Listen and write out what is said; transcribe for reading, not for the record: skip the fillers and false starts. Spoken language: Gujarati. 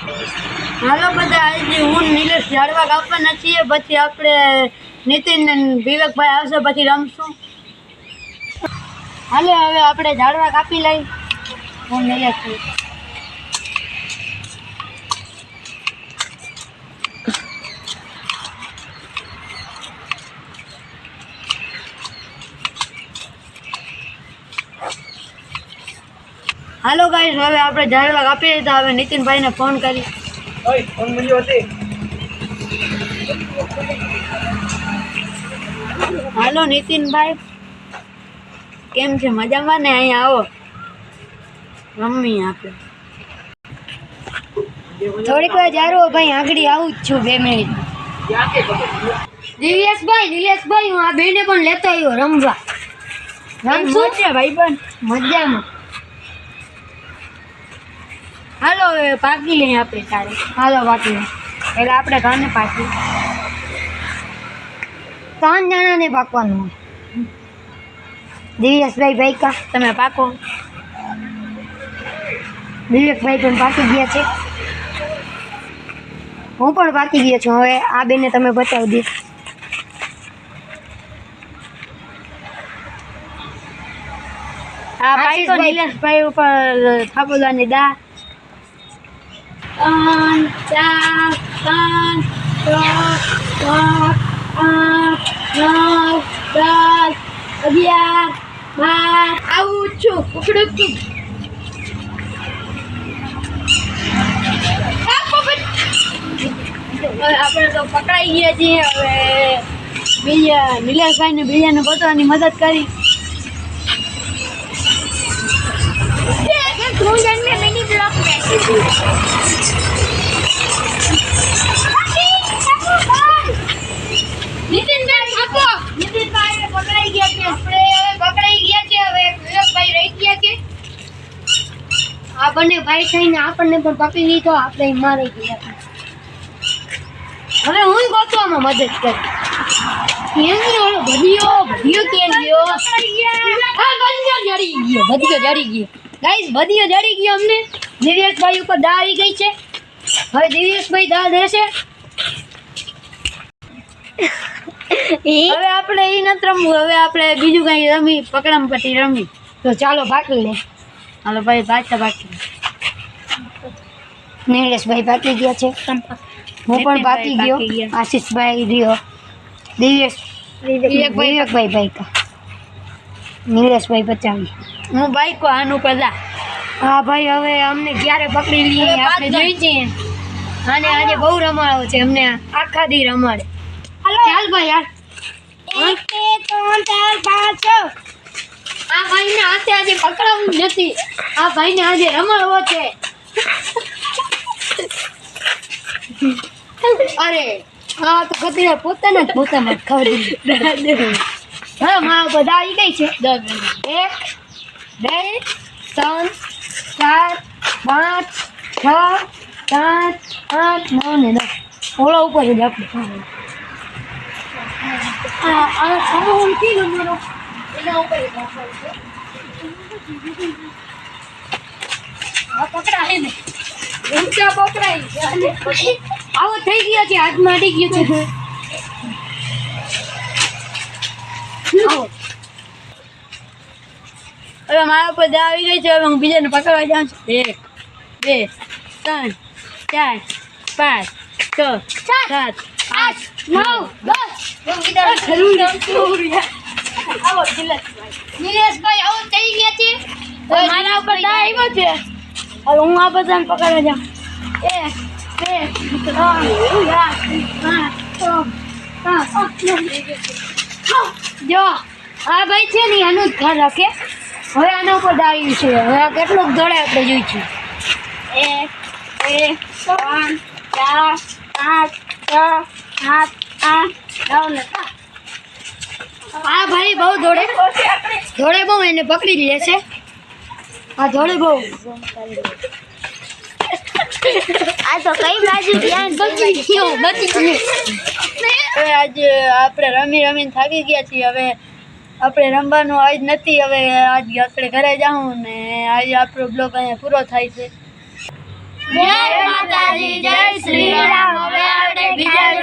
હાલો બધા, આજે હું નિલેશ ઝાડવા કાપવાના છીએ, પછી આપણે નીતિન અને વિવેકભાઈ આવશે, પછી રમશું. હાલે હવે આપણે ઝાડવા કાપી લઈ. હું નિલેશ છું. હાલો ગાઈસ, હવે આપણે ઝાડવા કાપી લીધા. હવે નીતિનભાઈને ફોન કરી. ફોન મળ્યો હતી. હાલો નીતિનભાઈ, કેમ છે? મજામાં ને? અહીંયા આવો, રમી આપણે થોડીક વાર. જારો ભાઈ, આગળ આવું જ છું 2 મિનિટ. દિવ્યેશભાઈ, નિલેશભાઈ, હું આ બેને પણ લેતો આવ્યો રમવા. રમશું છે ભાઈ બન, મજામાં. હાલો હવે પાકી લઈએ આપણે સારી. હાલો પાકી એટલે આપણે ઘરને પાકી 3 જણાને પાકવાનું હોય. દિવ્યેશભાઈ ભાઈ કા તમે પાકો. વિવેકભાઈ પણ પાકી ગયા છે, હું પણ પાકી ગયો છું. હવે આ બેને તમે બતાવી દો. આ ભાઈ તો નિલેશભાઈ ઉપર થાપોદાની દા 5 4 5 6 7 8 9 10 11 12 આવું છું. પકડું છું. આપણે તો પકડાઈ ગયા છીએ. હવે બીજા નિલેશભાઈને બીજાને પકડવાની મદદ કરી. મિની બ્લોક નીતિનભાઈ આપો. નીતિનભાઈ પકડાઈ ગયા છે. આપણે પકડાઈ ગયા છે. હવે વિવેકભાઈ રહી ગયા છે. આ બંને ભાઈ થઈને આપણને પણ પકડી લીધો. આપણે મારી ગયા. હવે હું ગોતવામાં મદદ કરી. કેમ ગયો ભදිયો કેમ ગયો? હા, ભදිયો જડી ગયો. ગાઈસ, ભદિયો જડી ગયો અમને. દિવ્યેશભાઈ ઉપર દા આવી ગઈ છે. હવે દિવ્યેશભાઈ દા દેશે. હવે આપણે એ નથી રમવું. હવે આપણે બીજું કઈ રમી, પકડમ પટ્ટી રમી. તો ચાલો ભાગી લે. હાલો ભાઈ, ભાગી. નિલેશભાઈ ભાગી ગયા છે, હું પણ ભાગી ગયો. આશીષભાઈ રહ્યો. વિવેકભાઈ ભાઈ કા નિલેશભાઈ બચાવી. હું બાઈક આનું પેલા. હા ભાઈ, હવે અમને ક્યારે પકડી લઈએ આપણે જોઈ છીએ. અને આજે બહુ રમાડો છે અમને, આખા દી રમાડે. ચાલ ભાઈ યાર. 1 2 3 4 5 6. આ ભાઈને હાથે આજે પકડાવું નથી. આ ભાઈને આજે રમાડવો છે. અરે હા, તો કતરી પોતાના ખબર દીધી. હા, મારા બધા આવી ગઈ છે. 1 2 3 4 5 6 7 8 9 ને 10. ઓલા ઉપર જ આપણે પકડાય ને ઊંચા પકડાય. આવો થઈ ગયો છે, હાથમાં અડી ગયો છે. હવે મારા ઉપર દા આવી ગઈ છે. હવે હું બીજાને પકડવા જાઉં છું. 1 2 3 4 5 6 7 8 9 10. નિલેશભાઈ આવો થઈ ગયા છે. મારા ઉપર દા આવ્યો છે. હવે હું આ બધાને પકડવા જાઉં. 1 2 3 જો આ ભાઈ છે ને, આનું જ ઘર રાખે. હવે આના ઉપર દાવ્યું છે. હવે આ કેટલુંક દોડે આપણે જોઈશું. 1 2 3 4 5 6 7 8 9 10. આ ભાઈ બહુ દોડે બહુ. એને પકડી લે છે. આ દોડે બહુ. આ તો કઈ બાજુ ધ્યાન બચી ગયું. હવે આજે આપણે રમીને થાકી ગયા છીએ. હવે આપણે રમવાનું આજ નથી. હવે આજ આપણે ઘરે જાઉં ને આજે આપણો બ્લોગ અહીંયા પૂરો થાય છે. જય માતાજી. બીજા